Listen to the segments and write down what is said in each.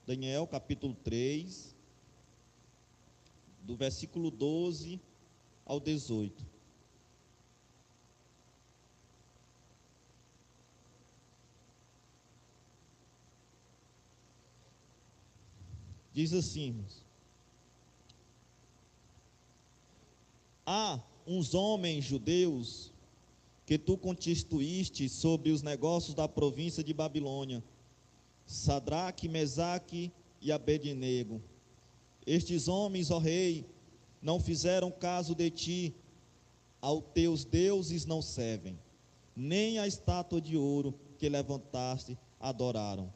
Daniel capítulo 3, do versículo 12 ao 18. Diz assim, irmãos: há uns homens judeus que tu constituíste sobre os negócios da província de Babilônia, Sadraque, Mesaque e Abednego. Estes homens, ó rei, não fizeram caso de ti, aos teus deuses não servem, nem a estátua de ouro que levantaste adoraram.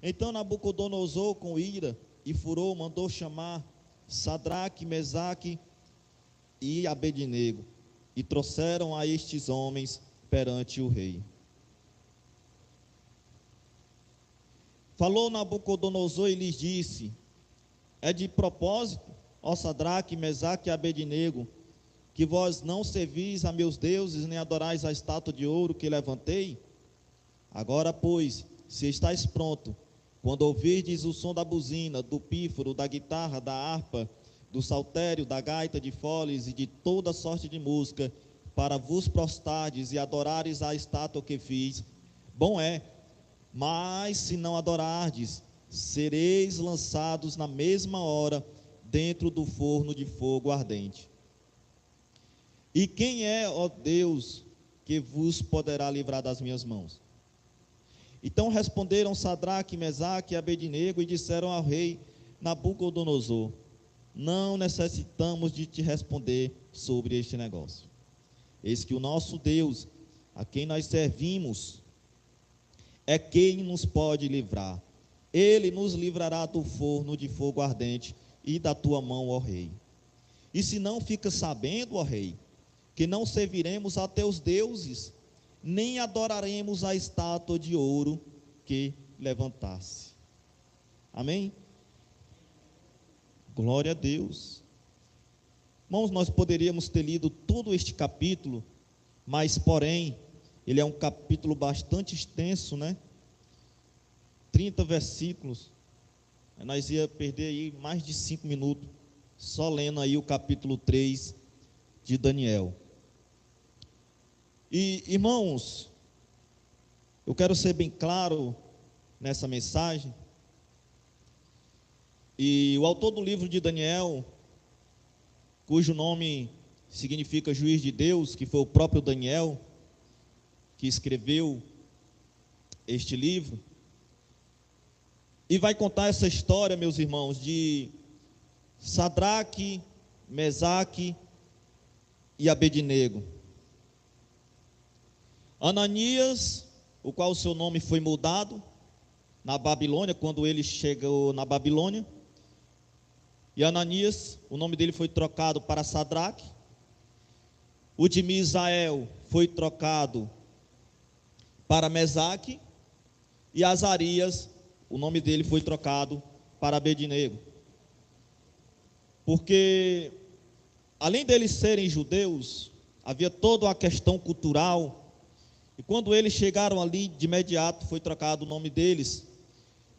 Então Nabucodonosor, com ira e furor, mandou chamar Sadraque, Mesaque e Abednego, e trouxeram a estes homens perante o rei. Falou Nabucodonosor e lhes disse: é de propósito, ó Sadraque, Mesaque e Abednego, que vós não servis a meus deuses, nem adorais a estátua de ouro que levantei? Agora, pois, se estáis pronto, quando ouvirdes o som da buzina, do pífaro, da guitarra, da harpa, do saltério, da gaita de foles e de toda sorte de música, para vos prostardes e adorares a estátua que fiz, bom é. Mas se não adorardes, sereis lançados na mesma hora dentro do forno de fogo ardente. E quem é, ó Deus, que vos poderá livrar das minhas mãos? Então responderam Sadraque, Mesaque e Abednego e disseram ao rei Nabucodonosor: não necessitamos de te responder sobre este negócio. Eis que o nosso Deus, a quem nós servimos, é quem nos pode livrar. Ele nos livrará do forno de fogo ardente e da tua mão, ó rei. E se não fica sabendo, ó rei, que não serviremos a teus deuses, nem adoraremos a estátua de ouro que levantasse. Amém? Glória a Deus. Irmãos, nós poderíamos ter lido todo este capítulo, mas porém, ele é um capítulo bastante extenso, né? 30 versículos. Nós ia perder aí mais de 5 minutos, só lendo aí o capítulo 3 de Daniel. E, irmãos, eu quero ser bem claro nessa mensagem. E o autor do livro de Daniel, cujo nome significa juiz de Deus, que foi o próprio Daniel que escreveu este livro, e vai contar essa história, meus irmãos, de Sadraque, Mesaque e Abednego. Ananias, o qual o seu nome foi mudado na Babilônia, quando ele chegou na Babilônia, e Ananias, o nome dele foi trocado para Sadraque. O de Misael foi trocado para Mesaque, e Azarias, o nome dele foi trocado para Abednego. Porque, além deles serem judeus, havia toda uma questão cultural, e quando eles chegaram ali, de imediato foi trocado o nome deles,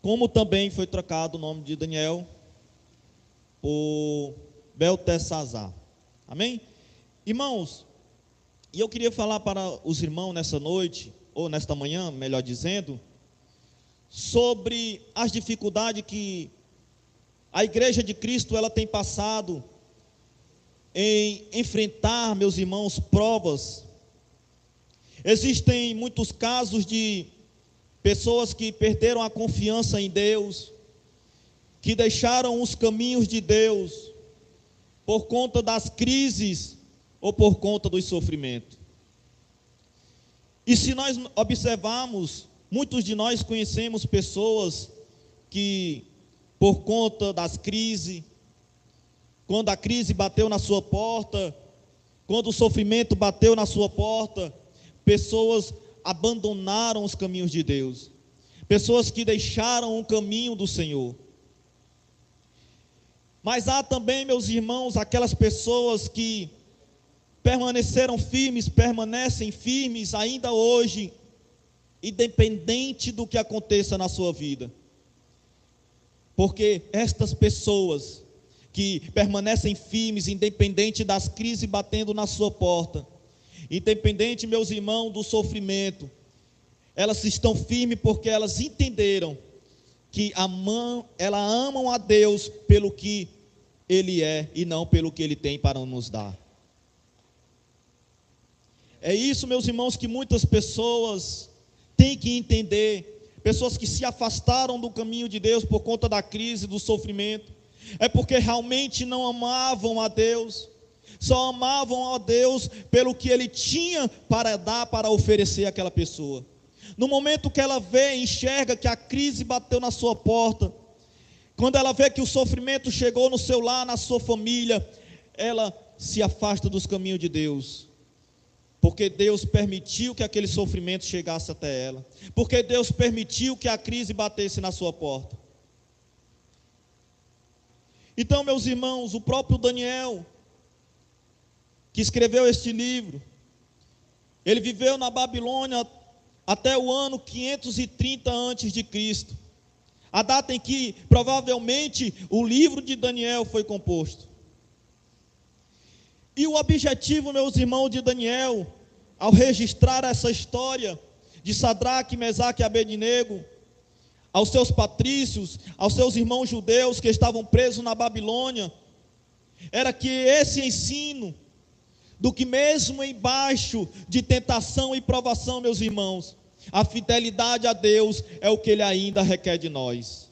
como também foi trocado o nome de Daniel por Beltesazar. Amém? Irmãos, e eu queria falar para os irmãos nessa noite, ou nesta manhã, melhor dizendo, sobre as dificuldades que a Igreja de Cristo ela tem passado em enfrentar, meus irmãos, provas. Existem muitos casos de pessoas que perderam a confiança em Deus, que deixaram os caminhos de Deus por conta das crises ou por conta do sofrimento. E se nós observarmos, muitos de nós conhecemos pessoas que, por conta das crises, quando a crise bateu na sua porta, quando o sofrimento bateu na sua porta, pessoas abandonaram os caminhos de Deus, pessoas que deixaram o caminho do Senhor. Mas há também, meus irmãos, aquelas pessoas que permaneceram firmes, permanecem firmes ainda hoje, independente do que aconteça na sua vida. Porque estas pessoas que permanecem firmes, independente das crises batendo na sua porta, independente, meus irmãos, do sofrimento, elas estão firmes porque elas entenderam que elas amam a Deus pelo que Ele é e não pelo que Ele tem para nos dar. É isso, meus irmãos, que muitas pessoas têm que entender. Pessoas que se afastaram do caminho de Deus por conta da crise, do sofrimento, é porque realmente não amavam a Deus, só amavam a Deus pelo que Ele tinha para dar, para oferecer àquela pessoa. No momento que ela vê, enxerga que a crise bateu na sua porta, quando ela vê que o sofrimento chegou no seu lar, na sua família, ela se afasta dos caminhos de Deus. Porque Deus permitiu que aquele sofrimento chegasse até ela. Porque Deus permitiu que a crise batesse na sua porta. Então, meus irmãos, o próprio Daniel, que escreveu este livro, ele viveu na Babilônia até o ano 530 a.C., a data em que provavelmente o livro de Daniel foi composto. E o objetivo, meus irmãos, de Daniel, ao registrar essa história de Sadraque, Mesaque e Abednego, aos seus patrícios, aos seus irmãos judeus que estavam presos na Babilônia, era que esse ensino, do que mesmo embaixo de tentação e provação, meus irmãos, a fidelidade a Deus é o que Ele ainda requer de nós.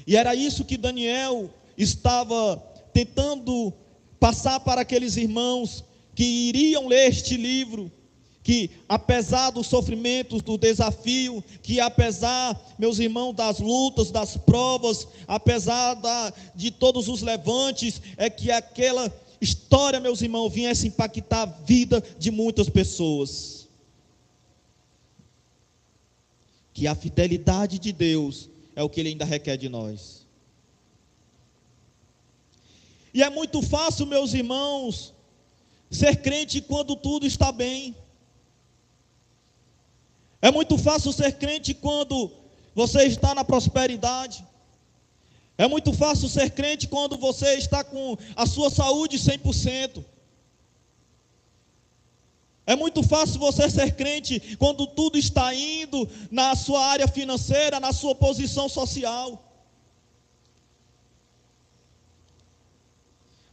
E era isso que Daniel estava tentando passar para aqueles irmãos que iriam ler este livro, que apesar dos sofrimentos, do desafio, que apesar, meus irmãos, das lutas, das provas, apesar de todos os levantes, é que aquela história, meus irmãos, viesse impactar a vida de muitas pessoas. Que a fidelidade de Deus é o que Ele ainda requer de nós. E é muito fácil, meus irmãos, ser crente quando tudo está bem. É muito fácil ser crente quando você está na prosperidade. É muito fácil ser crente quando você está com a sua saúde 100%. É muito fácil você ser crente quando tudo está indo na sua área financeira, na sua posição social.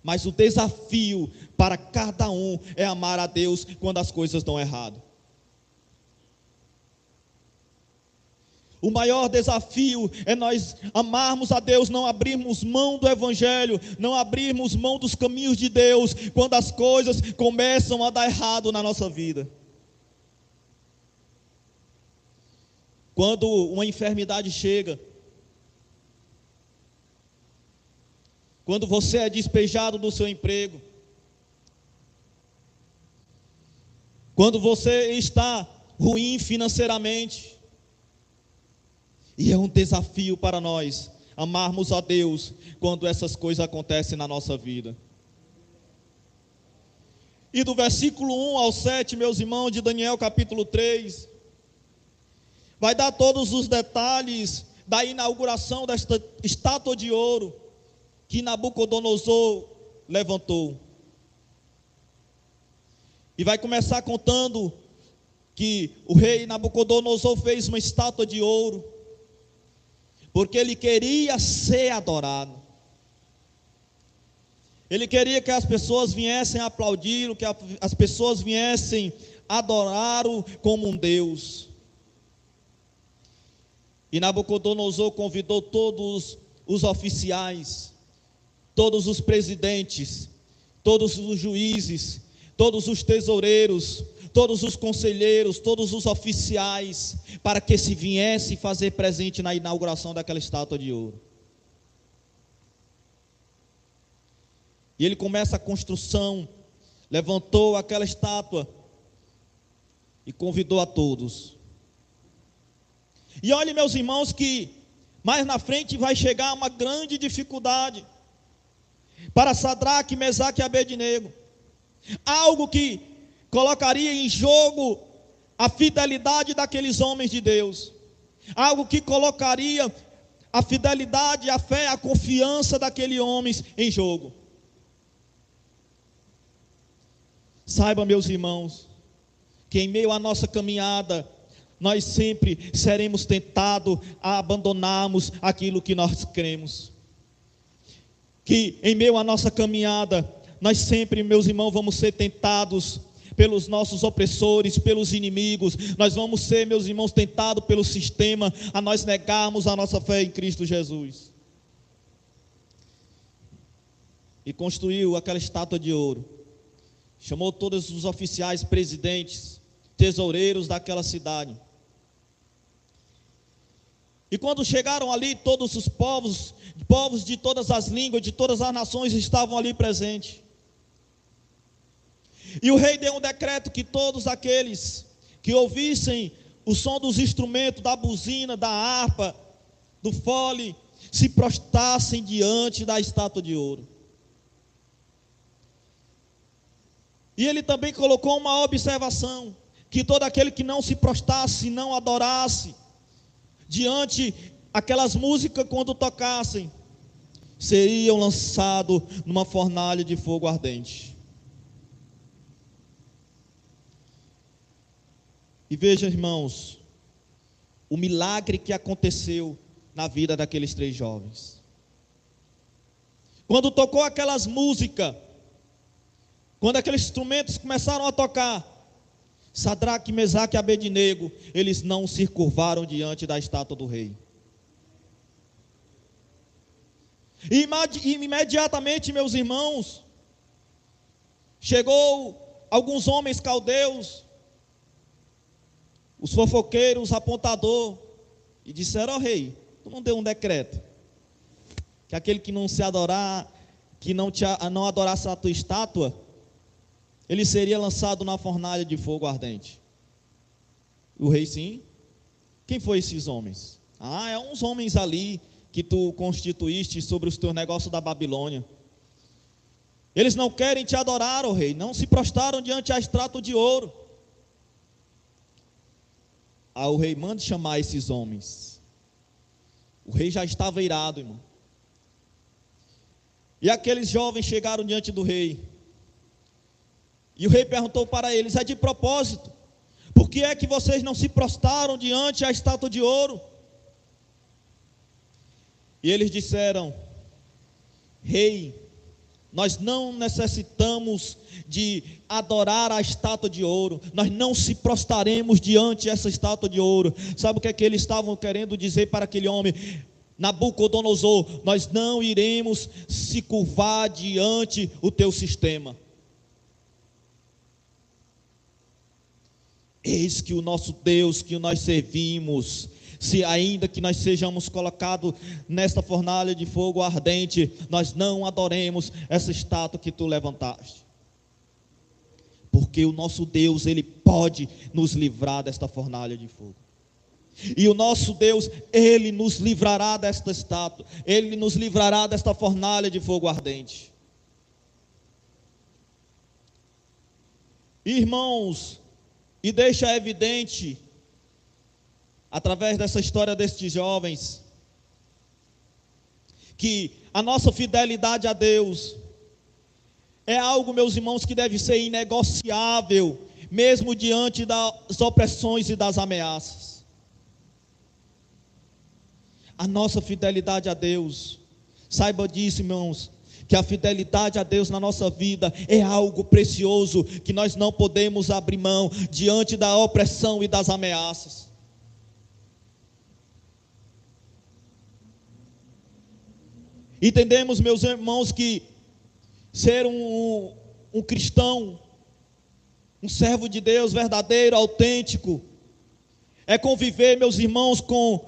Mas o desafio para cada um é amar a Deus quando as coisas dão errado. O maior desafio é nós amarmos a Deus, não abrirmos mão do Evangelho, não abrirmos mão dos caminhos de Deus, quando as coisas começam a dar errado na nossa vida. Quando uma enfermidade chega, quando você é despejado do seu emprego, quando você está ruim financeiramente, e é um desafio para nós amarmos a Deus quando essas coisas acontecem na nossa vida. E do versículo 1 ao 7, meus irmãos, de Daniel capítulo 3, vai dar todos os detalhes da inauguração desta estátua de ouro que Nabucodonosor levantou. E vai começar contando que o rei Nabucodonosor fez uma estátua de ouro, porque ele queria ser adorado. Ele queria que as pessoas viessem aplaudir, que as pessoas viessem adorar-o como um Deus. E Nabucodonosor convidou todos os oficiais, todos os presidentes, todos os juízes, todos os tesoureiros, todos os conselheiros, todos os oficiais, para que se viesse fazer presente na inauguração daquela estátua de ouro. E ele começa a construção, levantou aquela estátua e convidou a todos. E olhe, meus irmãos, que mais na frente vai chegar uma grande dificuldade para Sadraque, Mesaque e Abednego. Algo que colocaria em jogo a fidelidade daqueles homens de Deus. Algo que colocaria a fidelidade, a fé, a confiança daquele homem em jogo. Saiba, meus irmãos, que em meio à nossa caminhada, nós sempre seremos tentados a abandonarmos aquilo que nós cremos. Que em meio à nossa caminhada, nós sempre, meus irmãos, vamos ser tentados pelos nossos opressores, pelos inimigos. Nós vamos ser, meus irmãos, tentados pelo sistema a nós negarmos a nossa fé em Cristo Jesus. E construiu aquela estátua de ouro. Chamou todos os oficiais, presidentes, tesoureiros daquela cidade. E quando chegaram ali, todos os povos de todas as línguas, de todas as nações estavam ali presentes. E o rei deu um decreto que todos aqueles que ouvissem o som dos instrumentos, da buzina, da harpa, do fole, se prostrassem diante da estátua de ouro. E ele também colocou uma observação, que todo aquele que não se prostrasse, não adorasse, diante aquelas músicas quando tocassem, seriam lançados numa fornalha de fogo ardente. E veja, irmãos, o milagre que aconteceu na vida daqueles 3 jovens. Quando tocou aquelas músicas, quando aqueles instrumentos começaram a tocar, Sadraque, Mesaque e Abednego, eles não se curvaram diante da estátua do rei. E imediatamente, meus irmãos, chegou alguns homens caldeus, os fofoqueiros, apontador, e disseram ao rei: tu não deu um decreto que aquele que não se adorar, que não adorasse a tua estátua, ele seria lançado na fornalha de fogo ardente? O rei: sim. Quem foi esses homens? É uns homens ali que tu constituíste sobre os teus negócios da Babilônia. Eles não querem te adorar, ó rei, não se prostraram diante da estátua de ouro. O rei: manda chamar esses homens. O rei já estava irado, irmão. E aqueles jovens chegaram diante do rei. E o rei perguntou para eles: é de propósito? Por que é que vocês não se prostraram diante da estátua de ouro? E eles disseram: rei, nós não necessitamos de adorar a estátua de ouro, nós não se prostraremos diante dessa estátua de ouro. Sabe o que é que eles estavam querendo dizer para aquele homem? Nabucodonosor, nós não iremos se curvar diante o teu sistema. Eis que o nosso Deus, que nós servimos, se ainda que nós sejamos colocados nesta fornalha de fogo ardente, nós não adoremos essa estátua que tu levantaste. Porque o nosso Deus, Ele pode nos livrar desta fornalha de fogo. E o nosso Deus, Ele nos livrará desta estátua, Ele nos livrará desta fornalha de fogo ardente. Irmãos, e deixa evidente, através dessa história destes jovens, que a nossa fidelidade a Deus é algo, meus irmãos, que deve ser inegociável, mesmo diante das opressões e das ameaças. A nossa fidelidade a Deus, saiba disso, irmãos, que a fidelidade a Deus na nossa vida é algo precioso, que nós não podemos abrir mão diante da opressão e das ameaças. Entendemos, meus irmãos, que ser um cristão, um servo de Deus verdadeiro, autêntico, é conviver, meus irmãos, com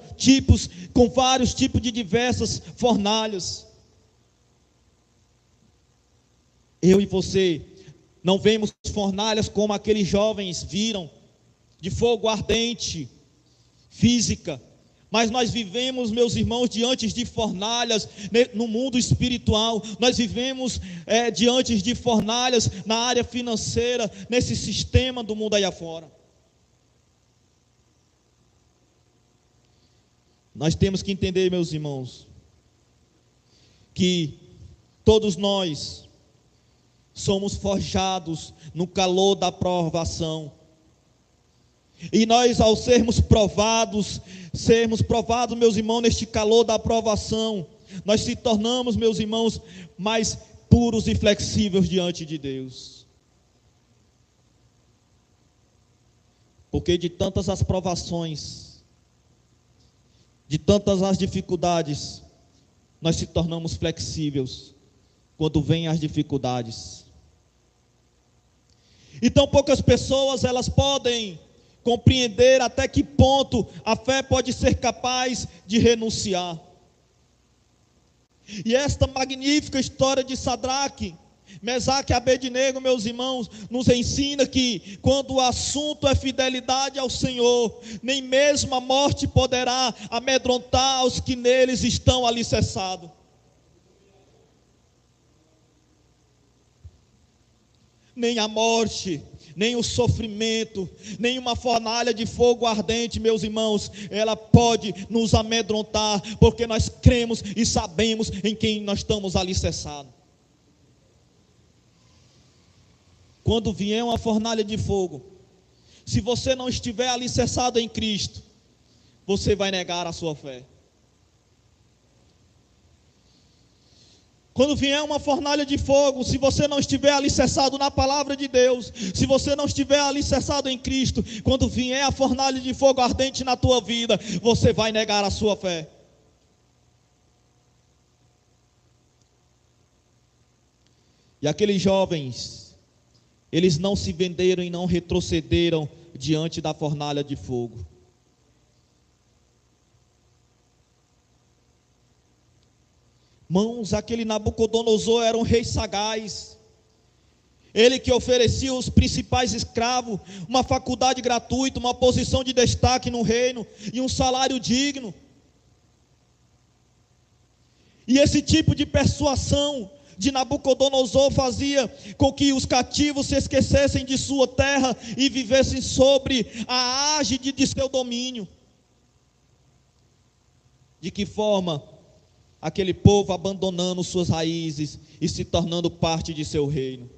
vários tipos de diversas fornalhas. Eu e você não vemos fornalhas como aqueles jovens viram, de fogo ardente, física, mas nós vivemos, meus irmãos, diante de fornalhas no mundo espiritual. Nós vivemos diante de fornalhas na área financeira, nesse sistema do mundo aí afora. Nós temos que entender, meus irmãos, que todos nós somos forjados no calor da provação. E nós, ao sermos provados, meus irmãos, neste calor da provação, nós se tornamos, meus irmãos, mais puros e flexíveis diante de Deus. Porque de tantas as provações, de tantas as dificuldades, nós se tornamos flexíveis quando vêm as dificuldades. Então poucas pessoas elas podem compreender até que ponto a fé pode ser capaz de renunciar. E esta magnífica história de Sadraque, Mesaque e Abednego, meus irmãos, nos ensina que quando o assunto é fidelidade ao Senhor, nem mesmo a morte poderá amedrontar os que neles estão alicerçados. Nem a morte, nem o sofrimento, nem uma fornalha de fogo ardente, meus irmãos, ela pode nos amedrontar, porque nós cremos e sabemos em quem nós estamos alicerçados. Quando vier uma fornalha de fogo, se você não estiver alicerçado em Cristo, você vai negar a sua fé. Quando vier uma fornalha de fogo, se você não estiver alicerçado na palavra de Deus, se você não estiver alicerçado em Cristo, quando vier a fornalha de fogo ardente na tua vida, você vai negar a sua fé. E aqueles jovens, eles não se venderam e não retrocederam diante da fornalha de fogo. Mãos, aquele Nabucodonosor era um rei sagaz. Ele que oferecia aos principais escravos uma faculdade gratuita, uma posição de destaque no reino e um salário digno. E esse tipo de persuasão de Nabucodonosor fazia com que os cativos se esquecessem de sua terra e vivessem sobre a égide de seu domínio. De que forma? Aquele povo abandonando suas raízes e se tornando parte de seu reino.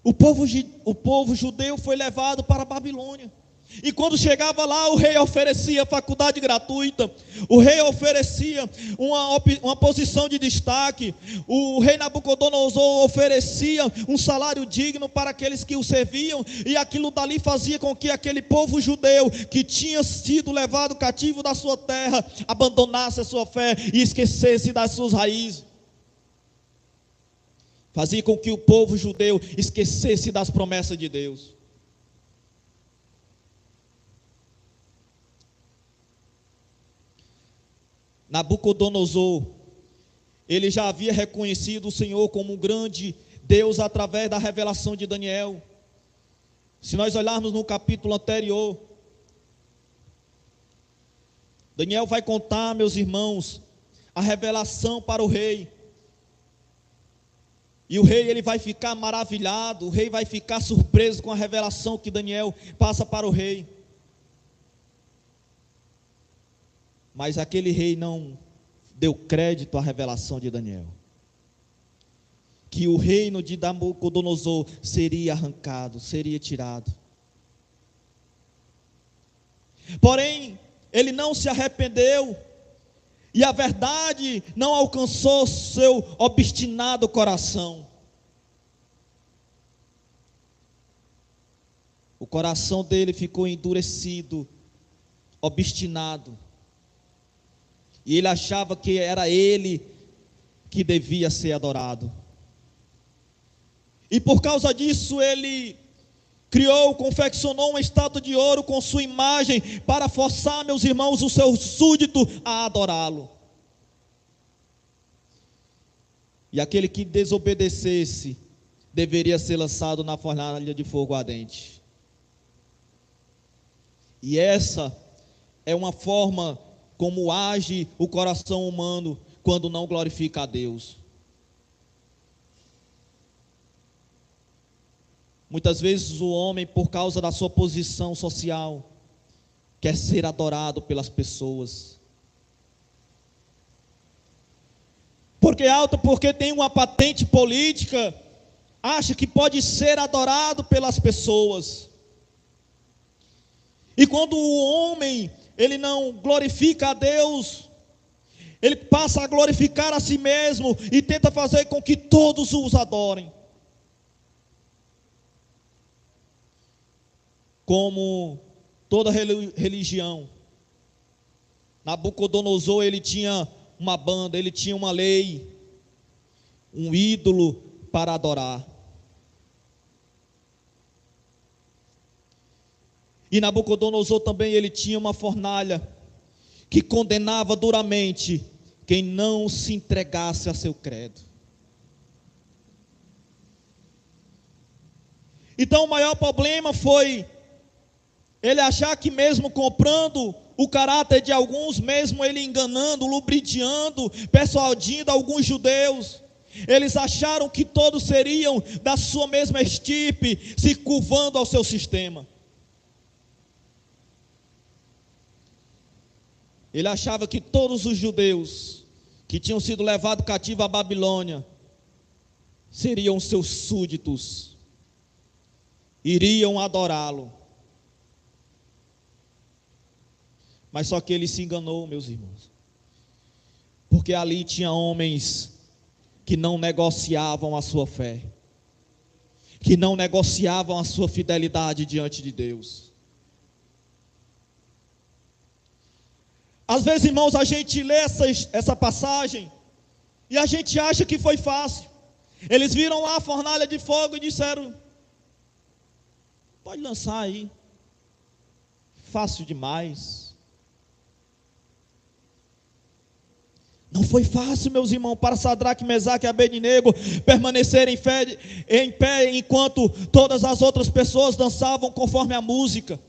O povo judeu foi levado para a Babilônia. E quando chegava lá, o rei oferecia faculdade gratuita, o rei oferecia uma posição de destaque, o rei Nabucodonosor oferecia um salário digno para aqueles que o serviam, e aquilo dali fazia com que aquele povo judeu, que tinha sido levado cativo da sua terra, abandonasse a sua fé e esquecesse das suas raízes. Fazia com que o povo judeu esquecesse das promessas de Deus. Nabucodonosor, ele já havia reconhecido o Senhor como um grande Deus através da revelação de Daniel. Se nós olharmos no capítulo anterior, Daniel vai contar, meus irmãos, a revelação para o rei. E o rei ele vai ficar maravilhado, o rei vai ficar surpreso com a revelação que Daniel passa para o rei. Mas aquele rei não deu crédito à revelação de Daniel. Que o reino de Nabucodonosor seria arrancado, seria tirado. Porém, ele não se arrependeu. E a verdade não alcançou seu obstinado coração. O coração dele ficou endurecido, obstinado. E ele achava que era ele que devia ser adorado. E por causa disso ele confeccionou uma estátua de ouro com sua imagem para forçar, meus irmãos, o seu súdito a adorá-lo. E aquele que desobedecesse deveria ser lançado na fornalha de fogo ardente. E essa é uma forma como age o coração humano quando não glorifica a Deus. Muitas vezes o homem, por causa da sua posição social, quer ser adorado pelas pessoas. Porque tem uma patente política, acha que pode ser adorado pelas pessoas. E quando o homem, ele não glorifica a Deus, ele passa a glorificar a si mesmo e tenta fazer com que todos os adorem. Como toda religião, Nabucodonosor, ele tinha uma banda, ele tinha uma lei, um ídolo para adorar. E Nabucodonosor também, ele tinha uma fornalha que condenava duramente quem não se entregasse a seu credo. Então o maior problema foi ele achar que mesmo comprando o caráter de alguns, mesmo ele enganando, lubridiando, persuadindo alguns judeus, eles acharam que todos seriam da sua mesma estirpe, se curvando ao seu sistema. Ele achava que todos os judeus que tinham sido levados cativos à Babilônia seriam seus súditos, iriam adorá-lo. Mas só que ele se enganou, meus irmãos, porque ali tinha homens que não negociavam a sua fé, que não negociavam a sua fidelidade diante de Deus. Às vezes, irmãos, a gente lê essa passagem e a gente acha que foi fácil. Eles viram lá a fornalha de fogo e disseram: pode lançar aí, fácil demais. Não foi fácil, meus irmãos, para Sadraque, Mesaque e Abednego permanecerem em pé enquanto todas as outras pessoas dançavam conforme a música.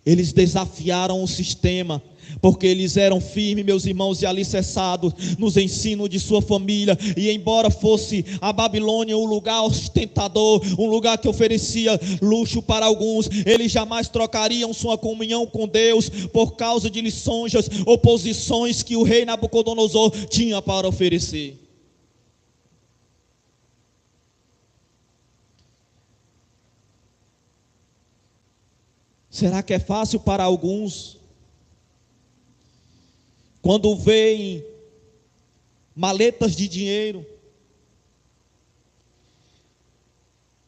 Eles desafiaram o sistema, porque eles eram firmes, meus irmãos, e alicerçados nos ensinos de sua família. E embora fosse a Babilônia um lugar ostentador, um lugar que oferecia luxo para alguns, eles jamais trocariam sua comunhão com Deus por causa de lisonjas ou posições que o rei Nabucodonosor tinha para oferecer. Será que é fácil para alguns, quando veem maletas de dinheiro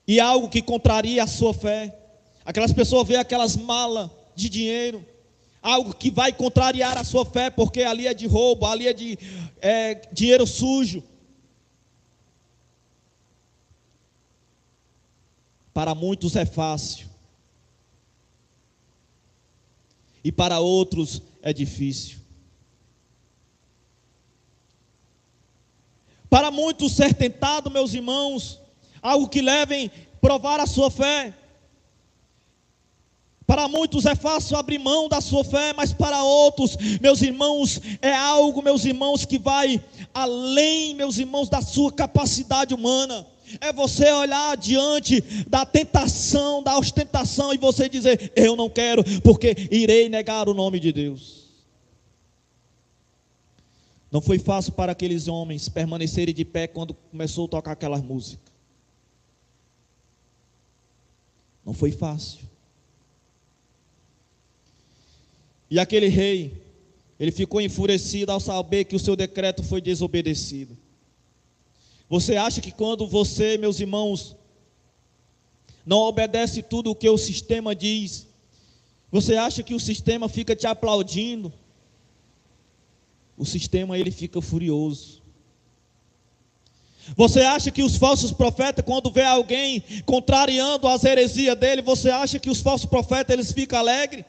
e algo que contraria a sua fé? Aquelas pessoas veem aquelas malas de dinheiro, algo que vai contrariar a sua fé, porque ali é de roubo, ali é de dinheiro sujo. Para muitos é fácil, e para outros é difícil. Para muitos ser tentado, meus irmãos, algo que levem a provar a sua fé. Para muitos é fácil abrir mão da sua fé, mas para outros, meus irmãos, é algo, meus irmãos, que vai além, meus irmãos, da sua capacidade humana. É você olhar diante da tentação, da ostentação, e você dizer: eu não quero, porque irei negar o nome de Deus. Não foi fácil para aqueles homens permanecerem de pé quando começou a tocar aquelas músicas. Não foi fácil. E aquele rei, ele ficou enfurecido ao saber que o seu decreto foi desobedecido. Você acha que quando você, meus irmãos, não obedece tudo o que o sistema diz, você acha que o sistema fica te aplaudindo? O sistema, ele fica furioso. Você acha que os falsos profetas, quando vê alguém contrariando as heresias dele, você acha que os falsos profetas, eles ficam alegres?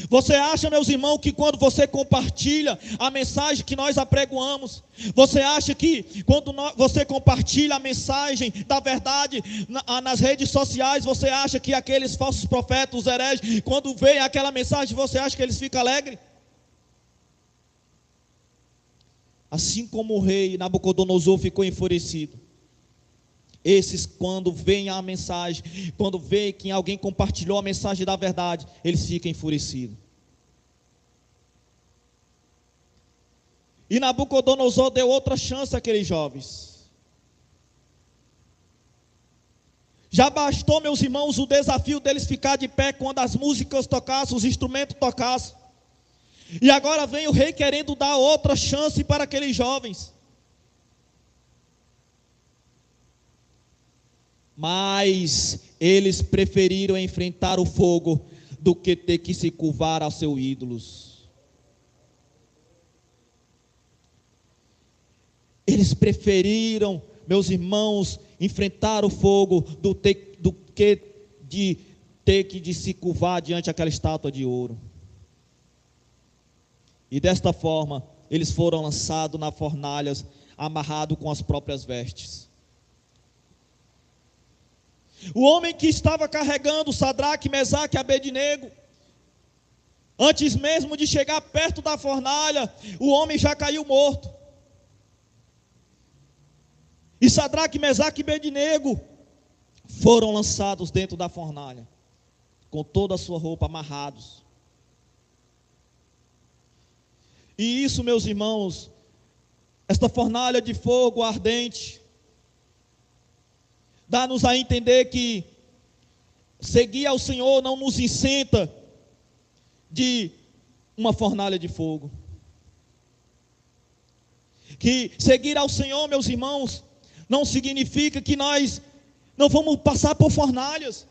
Você acha, meus irmãos, que quando você compartilha a mensagem que nós apregoamos, você acha que quando você compartilha a mensagem da verdade nas redes sociais, você acha que aqueles falsos profetas, os hereges, quando veem aquela mensagem, você acha que eles ficam alegres? Assim como o rei Nabucodonosor ficou enfurecido, esses, quando veem a mensagem, quando veem que alguém compartilhou a mensagem da verdade, eles ficam enfurecidos. E Nabucodonosor deu outra chance àqueles jovens. Já bastou, meus irmãos, o desafio deles ficar de pé quando as músicas tocassem, os instrumentos tocassem. E agora vem o rei querendo dar outra chance para aqueles jovens. Mas eles preferiram enfrentar o fogo do que ter que se curvar aos seus ídolos. Eles preferiram, meus irmãos, enfrentar o fogo do que de ter que se curvar diante daquela estátua de ouro. E desta forma, eles foram lançados nas fornalhas, amarrados com as próprias vestes. O homem que estava carregando Sadraque, Mesaque e Abednego, antes mesmo de chegar perto da fornalha, o homem já caiu morto. E Sadraque, Mesaque e Abednego foram lançados dentro da fornalha, com toda a sua roupa amarrados. E isso, meus irmãos, esta fornalha de fogo ardente, dá-nos a entender que seguir ao Senhor não nos isenta de uma fornalha de fogo. Que seguir ao Senhor, meus irmãos, não significa que nós não vamos passar por fornalhas.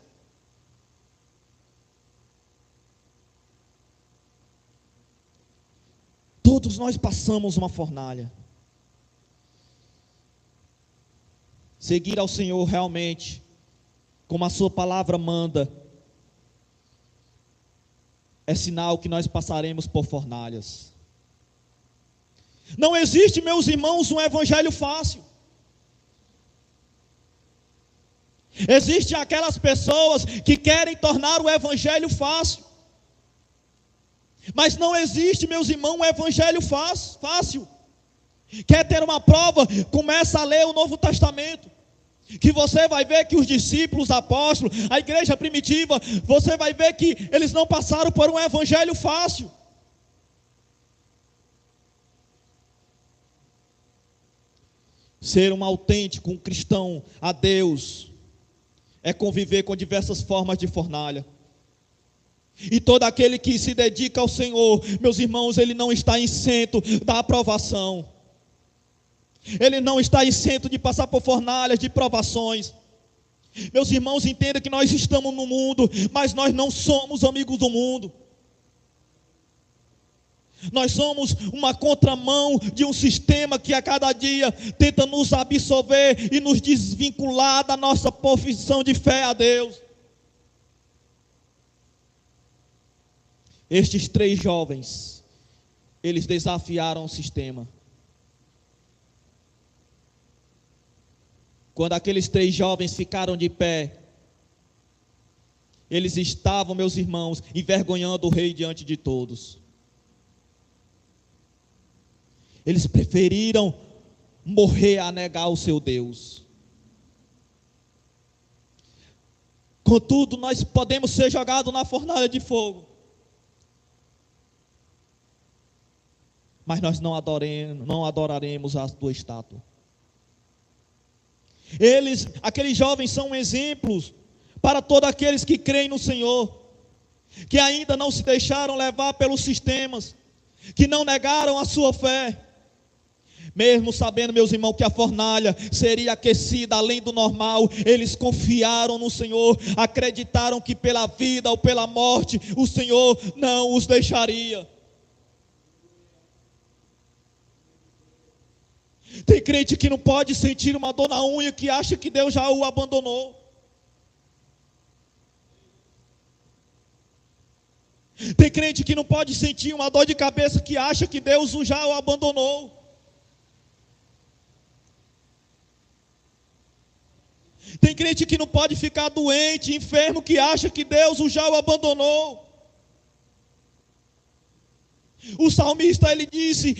Todos nós passamos uma fornalha. Seguir ao Senhor realmente, como a sua palavra manda, é sinal que nós passaremos por fornalhas. Não existe, meus irmãos, um evangelho fácil. Existem aquelas pessoas que querem tornar o evangelho fácil. Mas não existe, meus irmãos, um evangelho fácil. Quer ter uma prova? Começa a ler o Novo Testamento, que você vai ver que os discípulos, apóstolos, a igreja primitiva, você vai ver que eles não passaram por um evangelho fácil. Ser um autêntico, um cristão a Deus, é conviver com diversas formas de fornalha. E todo aquele que se dedica ao Senhor, meus irmãos, ele não está isento da aprovação. Ele não está isento de passar por fornalhas, de provações. Meus irmãos, entendam que nós estamos no mundo, mas nós não somos amigos do mundo. Nós somos uma contramão de um sistema que a cada dia tenta nos absorver e nos desvincular da nossa profissão de fé a Deus. Estes 3 jovens, eles desafiaram o sistema. Quando aqueles 3 jovens ficaram de pé, eles estavam, meus irmãos, envergonhando o rei diante de todos. Eles preferiram morrer a negar o seu Deus. Contudo, nós podemos ser jogados na fornalha de fogo, mas nós não adoraremos a tua estátua. Aqueles jovens são exemplos para todos aqueles que creem no Senhor, que ainda não se deixaram levar pelos sistemas, que não negaram a sua fé. Mesmo sabendo, meus irmãos, que a fornalha seria aquecida além do normal, eles confiaram no Senhor, acreditaram que pela vida ou pela morte, o Senhor não os deixaria. Tem crente que não pode sentir uma dor na unha, que acha que Deus já o abandonou. Tem crente que não pode sentir uma dor de cabeça, que acha que Deus já o abandonou. Tem crente que não pode ficar doente, enfermo, que acha que Deus já o abandonou. O salmista, ele disse: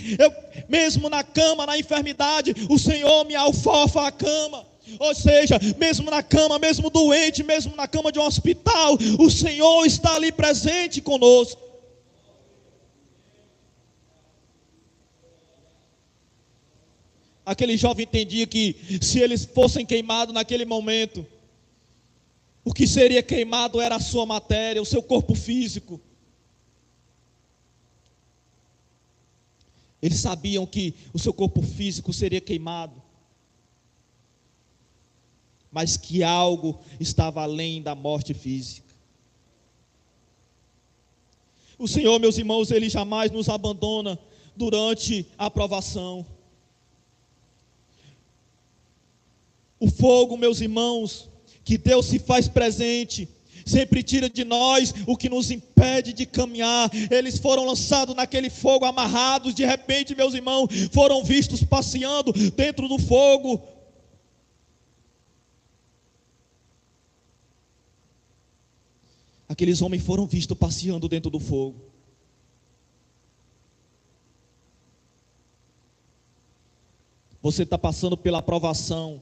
mesmo na cama, na enfermidade, o Senhor me alfofa a cama. Ou seja, mesmo na cama, mesmo doente, mesmo na cama de um hospital, o Senhor está ali presente conosco. Aquele jovem entendia que se eles fossem queimados naquele momento, o que seria queimado era a sua matéria, o seu corpo físico. Eles sabiam que o seu corpo físico seria queimado, mas que algo estava além da morte física. O Senhor, meus irmãos, Ele jamais nos abandona durante a provação. O fogo, meus irmãos, que Deus se faz presente, sempre tira de nós o que nos impede de caminhar. Eles foram lançados naquele fogo, amarrados, de repente, meus irmãos, foram vistos passeando dentro do fogo. Aqueles homens foram vistos passeando dentro do fogo. Você está passando pela provação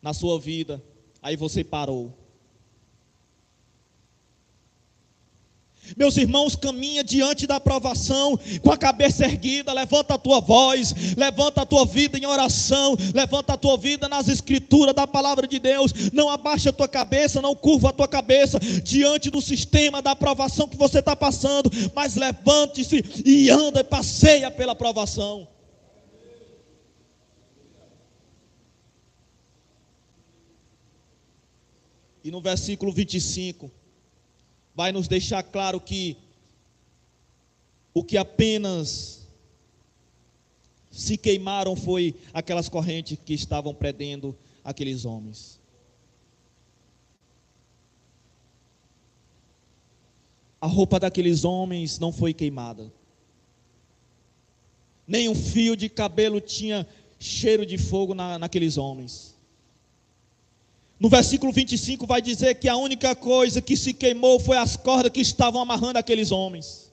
na sua vida, aí você parou. Meus irmãos, caminha diante da provação com a cabeça erguida, levanta a tua voz, levanta a tua vida em oração, levanta a tua vida nas escrituras da palavra de Deus. Não abaixa a tua cabeça, não curva a tua cabeça diante do sistema da provação que você está passando, mas levante-se e anda e passeia pela provação. E no versículo 25, vai nos deixar claro que o que apenas se queimaram foi aquelas correntes que estavam prendendo aqueles homens. A roupa daqueles homens não foi queimada. Nem um fio de cabelo tinha cheiro de fogo naqueles homens. No versículo 25 vai dizer que a única coisa que se queimou foi as cordas que estavam amarrando aqueles homens.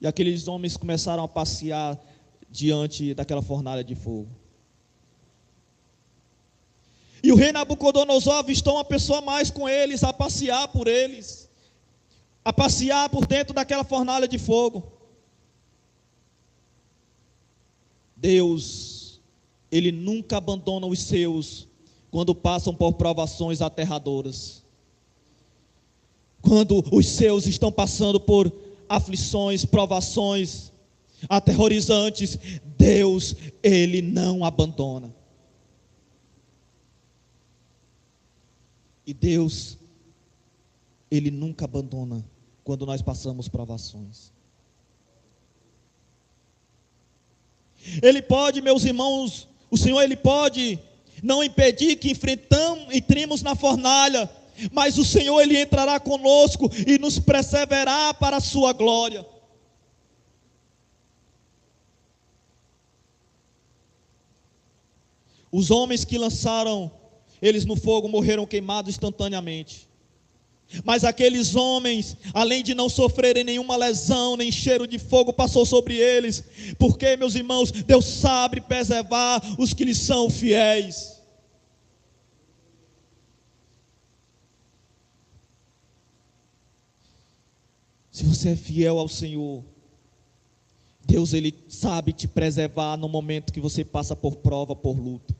E aqueles homens começaram a passear diante daquela fornalha de fogo. E o rei Nabucodonosor avistou uma pessoa a mais com eles, a passear por eles, a passear por dentro daquela fornalha de fogo. Deus, Ele nunca abandona os seus quando passam por provações aterradoras. Quando os seus estão passando por aflições, provações aterrorizantes, Deus, Ele não abandona. E Deus, Ele nunca abandona quando nós passamos provações. Ele pode, meus irmãos, o Senhor, Ele pode não impedir que entremos na fornalha, mas o Senhor, Ele entrará conosco e nos perseverará para a sua glória. Os homens que lançaram eles no fogo morreram queimados instantaneamente. Mas aqueles homens, além de não sofrerem nenhuma lesão, nem cheiro de fogo passou sobre eles, porque, meus irmãos, Deus sabe preservar os que lhe são fiéis. Se você é fiel ao Senhor, Deus, Ele sabe te preservar no momento que você passa por prova, por luta.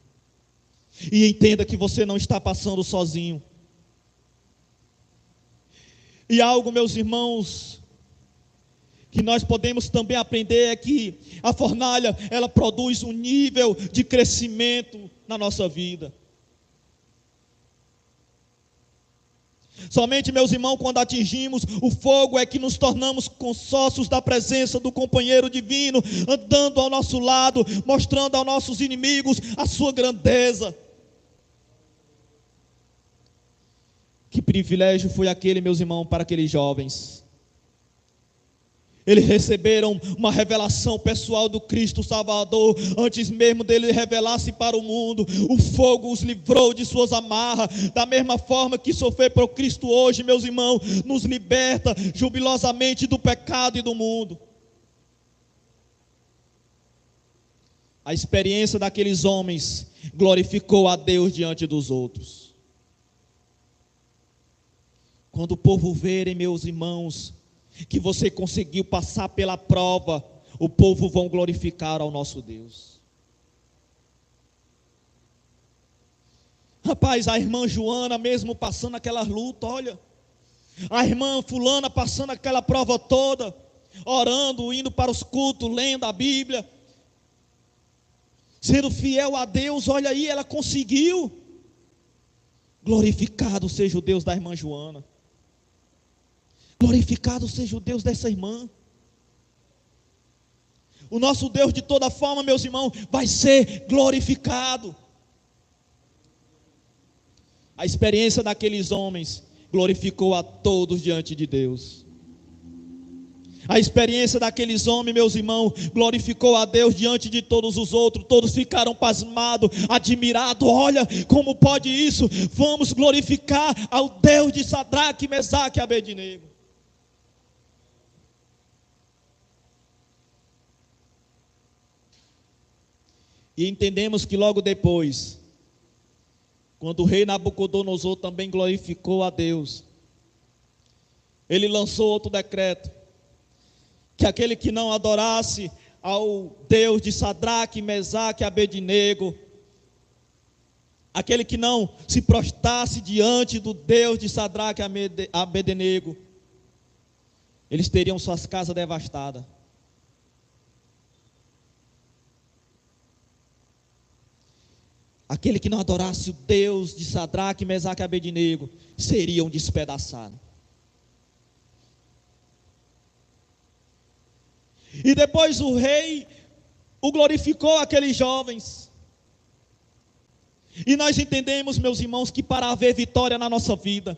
E entenda que você não está passando sozinho. E algo, meus irmãos, que nós podemos também aprender é que a fornalha, ela produz um nível de crescimento na nossa vida. Somente, meus irmãos, quando atingimos o fogo é que nos tornamos consórcios da presença do companheiro divino, andando ao nosso lado, mostrando aos nossos inimigos a sua grandeza. Que privilégio foi aquele, meus irmãos, para aqueles jovens. Eles receberam uma revelação pessoal do Cristo Salvador, antes mesmo dele revelar-se para o mundo. O fogo os livrou de suas amarras, da mesma forma que sofrer por Cristo hoje, meus irmãos, nos liberta jubilosamente do pecado e do mundo. A experiência daqueles homens glorificou a Deus diante dos outros. Quando o povo verem, meus irmãos, que você conseguiu passar pela prova, o povo vão glorificar ao nosso Deus. Rapaz, a irmã Joana mesmo passando aquela luta, olha, a irmã fulana passando aquela prova toda, orando, indo para os cultos, lendo a Bíblia, sendo fiel a Deus, olha aí, ela conseguiu. Glorificado seja o Deus da irmã Joana. Glorificado seja o Deus dessa irmã. O nosso Deus, de toda forma, meus irmãos, vai ser glorificado. A experiência daqueles homens glorificou a todos diante de Deus. A experiência daqueles homens, meus irmãos, glorificou a Deus diante de todos os outros. Todos ficaram pasmados, admirados. Olha, como pode isso? Vamos glorificar ao Deus de Sadraque, Mesaque e Abednego. E entendemos que logo depois, quando o rei Nabucodonosor também glorificou a Deus, ele lançou outro decreto, que aquele que não adorasse ao Deus de Sadraque, Mesaque e Abednego, aquele que não se prostrasse diante do Deus de Sadraque e Abednego, eles teriam suas casas devastadas. Aquele que não adorasse o Deus de Sadraque, Mesaque e Abednego seriam despedaçados. E depois o rei o glorificou aqueles jovens. E nós entendemos, meus irmãos, que para haver vitória na nossa vida,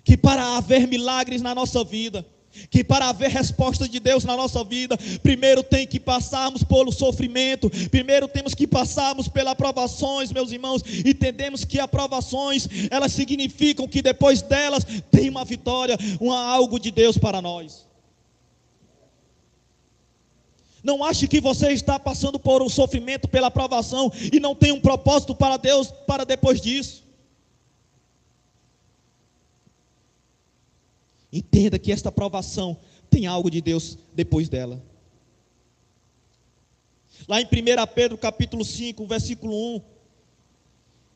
que para haver milagres na nossa vida, que para haver resposta de Deus na nossa vida, primeiro tem que passarmos pelo sofrimento, primeiro temos que passarmos pelas provações, meus irmãos. Entendemos que as provações, elas significam que depois delas tem uma vitória, algo de Deus para nós. Não ache que você está passando por um sofrimento, pela provação, e não tem um propósito para Deus para depois disso. Entenda que esta provação tem algo de Deus depois dela. Lá em 1 Pedro capítulo 5, versículo 1,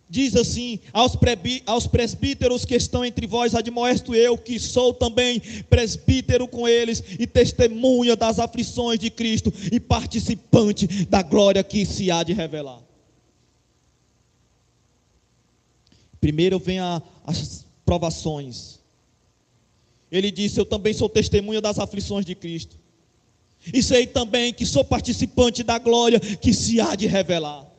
diz assim: aos presbíteros que estão entre vós admoesto eu, que sou também presbítero com eles, e testemunha das aflições de Cristo, e participante da glória que se há de revelar. Primeiro vem as provações. Ele disse: eu também sou testemunha das aflições de Cristo, e sei também que sou participante da glória que se há de revelar.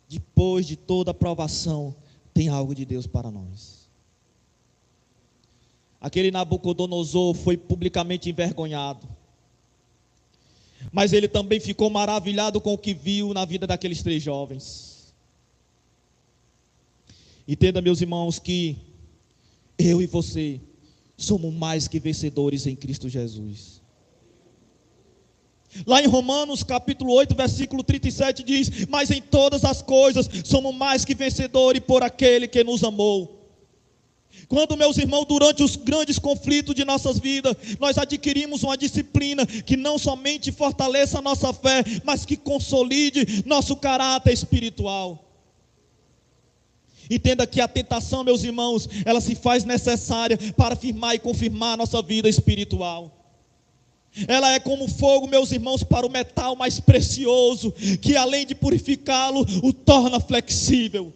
Depois de toda a provação, tem algo de Deus para nós. Aquele Nabucodonosor foi publicamente envergonhado, mas ele também ficou maravilhado com o que viu na vida daqueles 3 jovens. Entenda, meus irmãos, que eu e você somos mais que vencedores em Cristo Jesus. Lá em Romanos capítulo 8, versículo 37 diz: mas em todas as coisas somos mais que vencedores por aquele que nos amou. Quando, meus irmãos, durante os grandes conflitos de nossas vidas, nós adquirimos uma disciplina que não somente fortaleça a nossa fé, mas que consolide nosso caráter espiritual. Entenda que a tentação, meus irmãos, ela se faz necessária para firmar e confirmar a nossa vida espiritual. Ela é como fogo, meus irmãos, para o metal mais precioso, que além de purificá-lo, o torna flexível.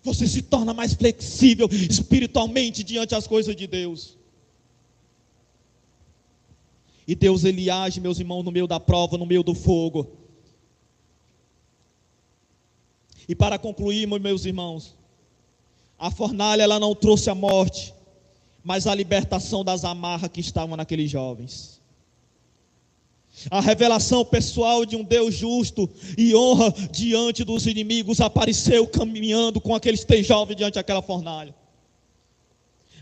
Você se torna mais flexível espiritualmente diante das coisas de Deus. E Deus, Ele age, meus irmãos, no meio da prova, no meio do fogo. E para concluir, meus irmãos, a fornalha ela não trouxe a morte, mas a libertação das amarras que estavam naqueles jovens. A revelação pessoal de um Deus justo e honra diante dos inimigos apareceu caminhando com aqueles 3 jovens diante daquela fornalha.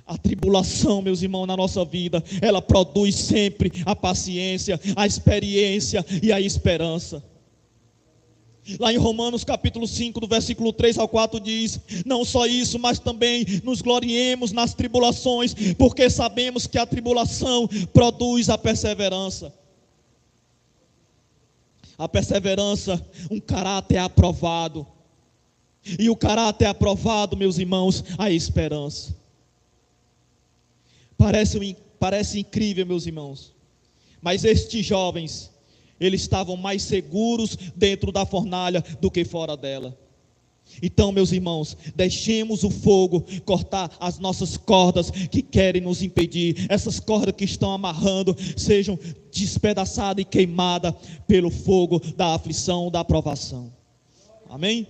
A tribulação, meus irmãos, na nossa vida, ela produz sempre a paciência, a experiência e a esperança. Lá em Romanos capítulo 5, do versículo 3 ao 4 diz: não só isso, mas também nos gloriemos nas tribulações, porque sabemos que a tribulação produz a perseverança. A perseverança, um caráter aprovado. E o caráter aprovado, meus irmãos, a esperança. Parece incrível, meus irmãos, mas estes jovens, eles estavam mais seguros dentro da fornalha do que fora dela. Então, meus irmãos, deixemos o fogo cortar as nossas cordas que querem nos impedir. Essas cordas que estão amarrando sejam despedaçadas e queimadas pelo fogo da aflição, da provação. Amém?